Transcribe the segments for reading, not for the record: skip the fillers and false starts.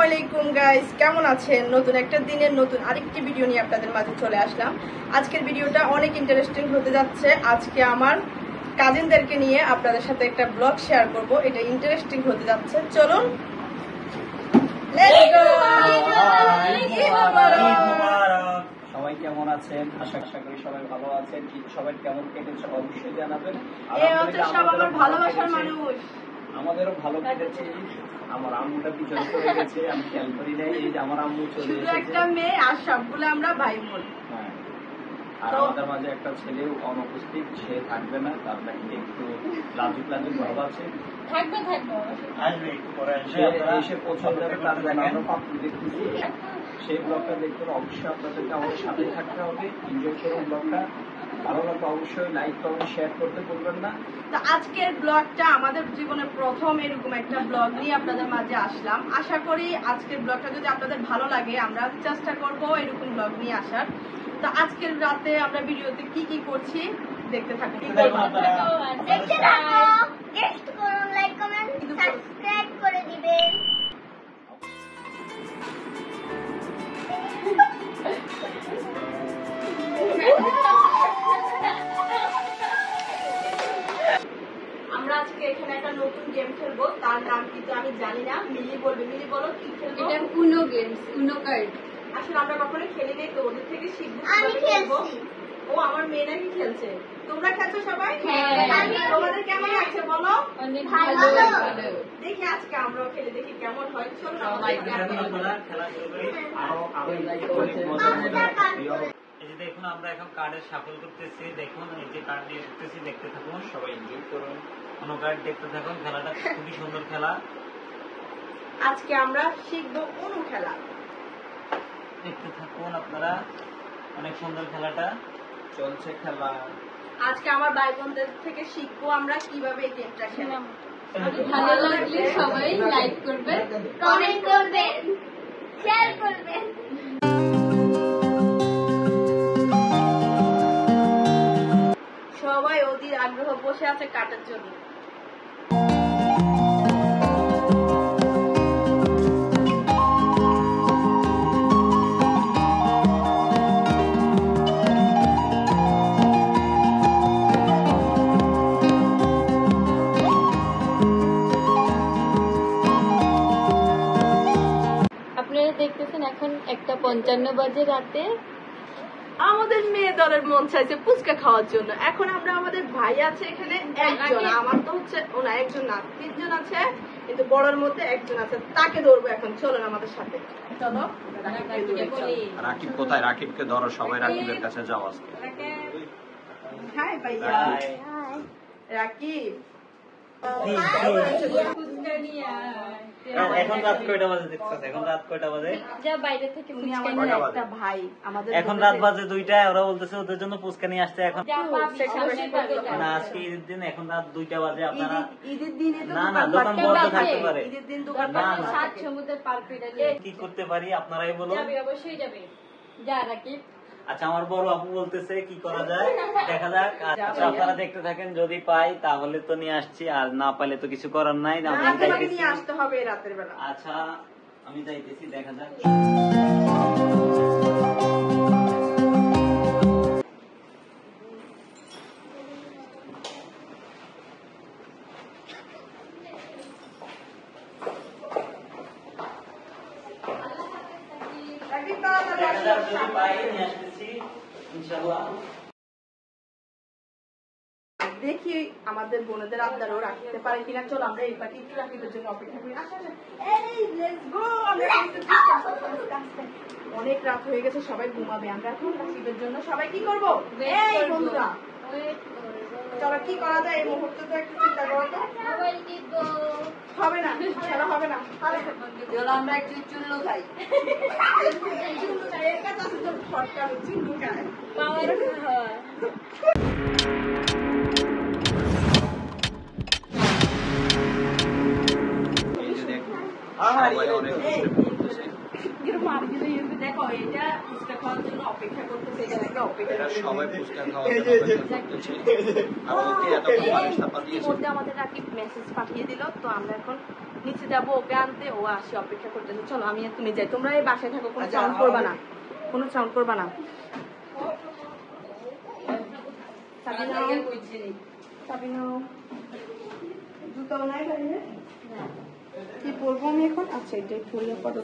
আলাইকুম গাইস, কেমন আছেন? নতুন একটা দিনের নতুন আরেকটি ভিডিও নিয়ে আপনাদের মাঝে চলে আসলাম। আজকের ভিডিওটা অনেক ইন্টারেস্টিং হতে যাচ্ছে। আজকে আমার কাজিনদেরকে নিয়ে আপনাদের সাথে একটা ব্লগ শেয়ার করব। এটা ইন্টারেস্টিং হতে যাচ্ছে, চলুন লেটস গো। সবাই কেমন আছেন? আশা করি সবাই ভালো আছেন। সবাই কেমন কেটেছে অবশ্যই জানাবেন। আমার ভালোবাসার মানুষ, আমাদেরও ভালো কেটেছে। আমার আম্মুটা পিছনে চলে গেছে, আমি খেয়াল করি নাই। এই যে আমার আম্মু চলে এসেছে, একটা মেয়ে আর সবগুলো আমরা ভাই বোন। হ্যাঁ, আর আমাদের মাঝে একটা ছেলেও অনুপস্থিত, সে থাকবে না। তার নাকি একটু লাজুক ভাব আছে, আসবে একটু পরে এসে পৌঁছে যাবে। তার দেখানো পাত্র দেখতেছি, সেই ব্লগটা দেখতে অবশ্যই আপনাদেরকে আমাদের সাথে থাকতে হবে। এনজয় করুন ব্লগটা। ভালো লাগবে অবশ্যই লাইক কমেন্ট শেয়ার করতে ভুলবেন না। তো আজকের ব্লগটা আমাদের জীবনের প্রথম এরকম একটা ব্লগ নিয়ে আপনাদের মাঝে আসলাম। আশা করি আজকের ব্লগটা যদি আপনাদের ভালো লাগে, আমরা চেষ্টা করব এরকম ব্লগ নিয়ে আসার। তো আজকের রাতে আমরা ভিডিওতে কি কি করছি দেখতে থাকুন। লাইক কমেন্ট সাবস্ক্রাইব করে দিবেন। আমরা আজকে এখানে একটা নতুন গেম খেলবো, তার নাম কিন্তু আমি জানি না। মিলি বলবে, মিলি বলো কি খেলবো? এটা উনো গেমস, উনো কার্ড। আসলে আমরা কখনো খেলিনি, তো ওদের থেকে শিখবো। আমি খেলছি। ও আমার মেয়ে নাকি খেলছে। তোমরা খেলছো সবাই? হ্যাঁ। তোমাদের কেমন লাগছে বলো? অনেক ভালো। ভালো। দেখি আজকে আমরাও খেলে দেখি কেমন হয়। চলো দেখুন, আমরা এখন কার্ডের শাফল করতেছি। দেখুন, এই যে কার্ড নিয়ে করতেছি, দেখতে থাকুন, সবাই এনজয় করুন। কোনো কার্ড দেখতে থাকুন। খেলাটা খুবই সুন্দর খেলা। আজকে আমরা শিখবো উনু খেলা। দেখতে থাকুন আপনারা, অনেক সুন্দর খেলাটা চলছে খেলা। আজকে আমার ভাই বোনদের থেকে শিখবো আমরা কিভাবে এই গেমটা খেলাম। ভালো লাগলে সবাই লাইক করবেন, কমেন্ট করবেন, শেয়ার করবেন। সবাই অধীর আগ্রহ বসে আছে কাটার জন্য। আপনারা দেখতেছেন এখন 1:55 বাজে রাতে। আমাদের মেয়ে দলের মন চাইছে ফুচকা খাওয়ার জন্য। এখন আমরা আমাদের ভাই আছে এখানে একজন, আমার তো হচ্ছে ওনা একজন না, তিনজন আছে, কিন্তু বড়র মধ্যে একজন আছে, তাকে ধরবো এখন। চলুন আমাদের সাথে, চলো। রাকিব কোথায়? রাকিবকে ধরো, সবাই রাকিবের কাছে যাও আজকে। হাই ভাইয়া। রাকিব, এখন রাত কয়টা বাজে দেখছেন? এখন রাত কয়টা বাজে? যা বাইরে থেকে উনি ফুচকা আমাদের নিয়ে একটা ভাই। আমাদের এখন রাত বাজে 2টা। ওরা বলতেছে ওদের জন্য ফুচকা নিয়ে আসতে। এখন যা পাবি সামনে পাবে। না, আজকে ঈদের দিন, এখন রাত 2টা বাজে। আপনারা ঈদের দিনে তো না না, দোকান বন্ধ থাকতে পারে। ঈদের দিন দোকান না, বন্ধ না। থাকে। 7 সমুদ্রের পার পেটা কি করতে পারি আপনারাই বলুন। যাবে, অবশ্যই যাবে। যা রাকিব। আচ্ছা, আমার বড় আপু বলতেছে কি করা যায়, দেখা যাক। আচ্ছা, আপনারা দেখতে থাকেন, যদি পাই তাহলে তো নিয়ে আসছি, আর না পাইলে তো কিছু করার নাই। না, আমি তোমাকে যাইতেছি। নিয়ে আসতে হবে রাতের বেলা। আচ্ছা, আমি যাইতেছি, দেখা যাক। রাকিব, তাড়াতাড়ি দেখা যাক, আসো। যদি পাই নিয়ে আসতেছি ইনশাআল্লাহ। দেখি আমাদের বোনদের আবদারও রাখতে পারে কিনা। চলো আমরা এই পার্টি একটু রাকিবের জন্য অপেক্ষা করি। আসো আসো, এই লেটস গো। আমরা কিন্তু আস্তে আস্তে, অনেক রাত হয়ে গেছে, সবাই ঘুমাবে। আমরা এখন রাকিবের জন্য সবাই কি করব? এই বন্ধুরা, চলো কি করা যায় এই মুহূর্তে, তো একটু চিন্তা করো তো। মোবাইল টিপবো। হবে না, খেলা হবে না। চলো আমরা একটু চুল্লু খাই। চুল্লু খাই, এর কাছে আছে তো ফটকা, চুল্লু খাই। পাওয়ার খাওয়া। এই যে দেখুন, সবাই অনেক করতেছে। দেখো এটা ফুচকা খাওয়ার জন্য অপেক্ষা করতেছে, এটা নাকি অপেক্ষা এরা করতেছে। সবাই ফুচকা খাওয়ার জন্য অপেক্ষা করতেছে। আর ওকে এতক্ষণ পানি সাপা দিয়েছে। ইতিমধ্যে আমাদের রাকিব মেসেজ পাঠিয়ে দিল, তো আমরা এখন নিচে যাবো ওকে আনতে, ও আসে অপেক্ষা করতেছে। চলো আমি আর তুমি যাই, তোমরা এই বাসায় থাকো, কোনো সাউন্ড করবা না, কোনো সাউন্ড করবা না। জুতাও নাই বাইরে, কি বলবো আমি এখন? আচ্ছা এটাই ফুল পড়ো,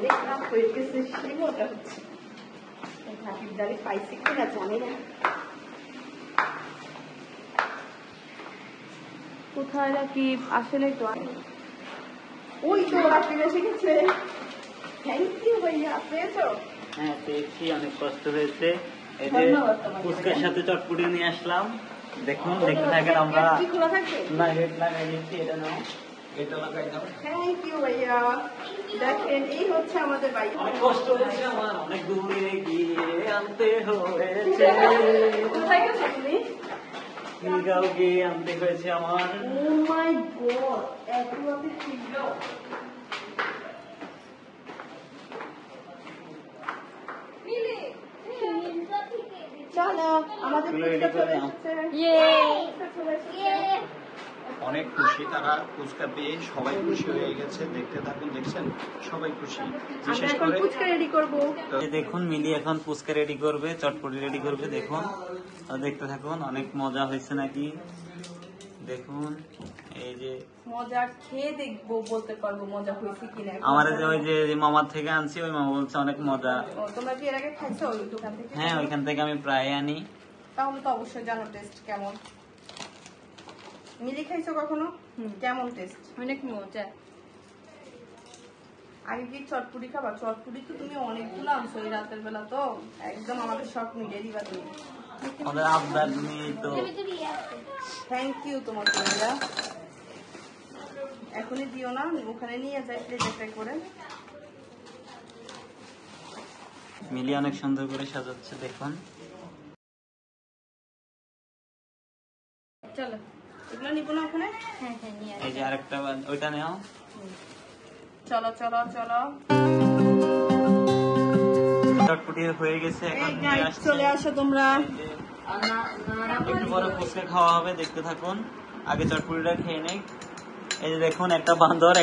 দেখলাম হয়ে গেছে, সেই মজা হচ্ছে। রাকিব জানি পাইছি কিনা জানি না। কোথায় রাকিব? আসলে তো ওই তো রাকিব এসে গেছে। থ্যাংক ইউ ভাইয়া, পেয়েছো? হ্যাঁ পেয়েছি, অনেক কষ্ট হয়েছে। এই যে ধন্যবাদ তোমাকে। ফুচকার সাথে চটপটি নিয়ে আসলাম, দেখুন দেখতে থাকেন। আমরা কি খোলা থাকবে? না রেট লাগাই দিচ্ছি, এটা নাও। এটা লাগাই দাও। থ্যাংক ইউ ভাইয়া। দেখেন এই হচ্ছে আমাদের বাইক। অনেক কষ্ট হয়েছে আমার, অনেক দূরে গিয়ে আনতে হয়েছে, কোথায় গেছো তুমি? খিলগাঁও গিয়ে আনতে হয়েছে আমার। ও মাই গড, এত রাতে ছিল। চলো আমাদের ফুচকা চলে এসেছে। ফুচকা চলে এসেছে। অনেক খুশি তারা ফুচকা পেয়ে, সবাই খুশি হয়ে গেছে। দেখতে থাকুন, দেখছেন সবাই খুশি, আমরা বিশেষ এখন করে ফুচকা রেডি করবো। এই দেখুন মিলি এখন ফুচকা রেডি করবে, চটপটি রেডি করবে, দেখুন আর দেখতে থাকুন। অনেক মজা হয়েছে নাকি দেখুন। এই যে মজা খেয়ে দেখবো, বলতে পারবো মজা হয়েছে কিনা। আমার যে ওই যে মামার থেকে আনছি, ওই মামা বলছে অনেক মজা। ও, তোমরা কি এর আগে খাইছো ওই দোকান থেকে? হ্যাঁ ওইখান থেকে আমি প্রায় আনি। তাহলে তো অবশ্যই জানো টেস্ট কেমন। মিলি খাইছো কখনো? কেমন টেস্ট? অনেক মজা। আগে কি চটপুরি খাবা? চটপুরি তো তুমি অনেকগুলো আনছো এই রাতের বেলা, তো একদম আমাদের শখ মিলিয়ে দিবা তুমি। আমাদের আবদার নিয়ে তো থ্যাংক ইউ তোমাকে ভাইয়া। এখনই দিও না, ওখানে নিয়ে যাই প্লেট একটা করে। মিলি অনেক সুন্দর করে সাজাচ্ছে, দেখুন। চলো। এগুলো নিবো না ওখানে? হ্যাঁ হ্যাঁ নিয়ে এই যে আরেকটা ওইটা নেও। চলো চলো চলো। চটপটি হয়ে গেছে, এখন এই নিয়ে গাইস আসছে। চলে আসো তোমরা। এই যে একটু পরে ফুচকা খাওয়া হবে, দেখতে থাকুন। আগে চটপটিটা খেয়ে নেই। এই যে দেখুন একটা বান্দর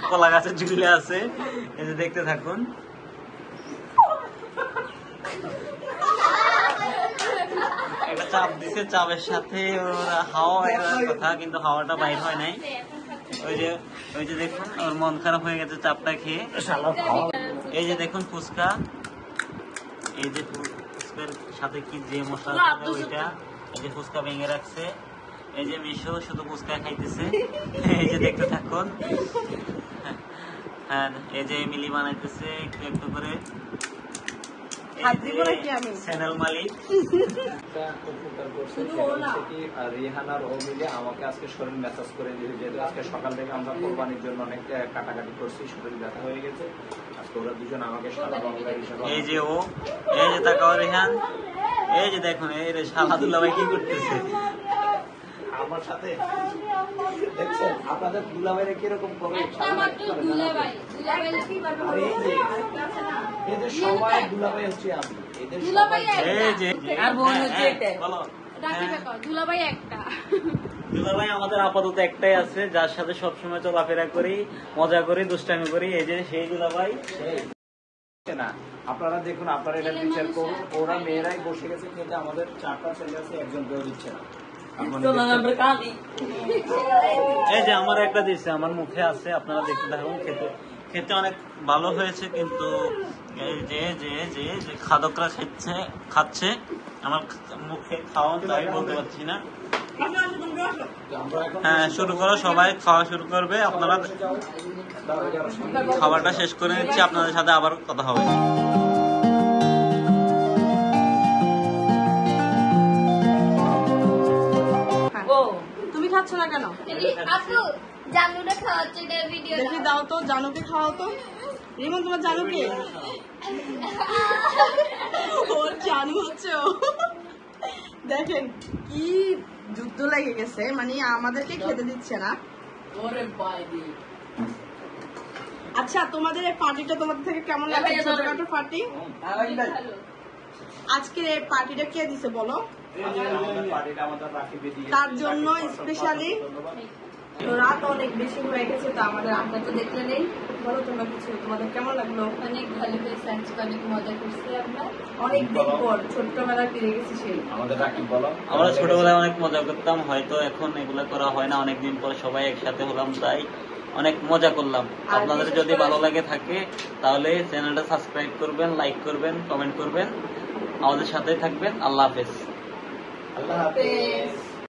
কলা গাছের ঝুলে আছে, এই যে দেখতে থাকুন। একটা চাপ দিছে, চাপের সাথে ওরা হাওয়া বেরোনোর কথা, কিন্তু হাওয়াটা বাইর হয় নাই। ওই যে দেখুন ওর মন খারাপ হয়ে গেছে চাপটা খেয়ে। এই যে দেখুন ফুচকা, এই যে ফুচকার সাথে কি যে মশলা আছে ওইটা, এই যে ফুচকা ভেঙে রাখছে। এই যে মিশো শুধু ফুচকা খাইতেছে, এই যে দেখতে থাকুন। হ্যাঁ এই যে মিলি বানাইতেছে একটু একটু করে। হাত দিব নাকি আমি? চ্যানেল মালিক একটা উপকার করছে, শুধু সেটা ও না। হচ্ছে কি রিহানার ও মিলে আমাকে আজকে শরীর ম্যাসাজ করে দিয়েছে। যেহেতু আজকে সকাল থেকে আমরা কোরবানির জন্য অনেক কাটাকাটি করছি, শরীর ব্যথা হয়ে গেছে। আজকে ওরা দুজন আমাকে সাদা বাংলা হিসাবে এই যে ও, এই যে তাকাও রেহান, এই যে দেখুন এই রে শাহাদুল্লাহ ভাই কি করতেছে। আমার সাথে দেখছেন আপনাদের দুলাভাইরা কিরকম করে। আর এই যে এদের সবাই দুলাভাই হচ্ছে আমি, এদের সবাই এই যে আর বোন হচ্ছে হ্যাঁ, এটা। বলো। দুলাভাই একটা। দুলাভাই আমাদের আপাতত একটাই আছে, যার সাথে সবসময় চলাফেরা করি, মজা করি, দুষ্টামি করি। এই যে সেই দুলাভাই। না আপনারা দেখুন, আপনারা এটা বিচার করুন। ওরা মেয়েরাই বসে গেছে খেতে, আমাদের 4টা ছেলে আছে, একজন কেউ দিচ্ছে না। এই যে আমার একটা দিচ্ছে, আমার মুখে আছে, আপনারা দেখতে থাকুন। খেতে অনেক ভালো হয়েছে, কিন্তু এই যে যে যে যে খাদকরা খাচ্ছে, আমার মুখে খাওয়া তাই বলতে পারছি না। আমরা এখন হ্যাঁ শুরু করো, সবাই খাওয়া শুরু করবে। আপনারা খাবারটা শেষ করে নিচ্ছি, আপনাদের সাথে আবার কথা হবে। তুমি খাচ্ছ না কেন? আপু জানুটা খাওয়াচ্ছে এটা ভিডিও দেখি দাও তো, জানুকে খাওয়াও তো। রিমন তোমার জানুকে? ওর জানু হচ্ছে ও। দেখেন কি যুদ্ধ লেগে গেছে, মানে আমাদেরকে খেতে দিচ্ছে না। আচ্ছা তোমাদের এই পার্টিটা তোমাদের থেকে কেমন লাগছে? ছোটখাটো পার্টি। আজকের এই পার্টিটা কে দিছে বলো? তার জন্য স্পেশালি। তো রাত অনেক বেশি হয়ে গেছে, তো আমাদের আপনার তো দেখলে নেই, বলো তোমরা কিছু, তোমাদের কেমন লাগলো? অনেক ভালো হয়েছে, আজকে অনেক মজা করছি আমরা। অনেক দিন পর ছোট্টবেলায় ফিরে গেছি সেই। আমাদের রাকিব বলো। আমরা ছোটবেলায় অনেক মজা করতাম, হয়তো এখন এগুলো করা হয় না, অনেকদিন পর সবাই একসাথে হলাম, তাই অনেক মজা করলাম। আপনাদের যদি ভালো লাগে থাকে তাহলে চ্যানেলটা সাবস্ক্রাইব করবেন, লাইক করবেন, কমেন্ট করবেন, আমাদের সাথেই থাকবেন। আল্লাহ হাফেজ। আল্লাহ হাফেজ।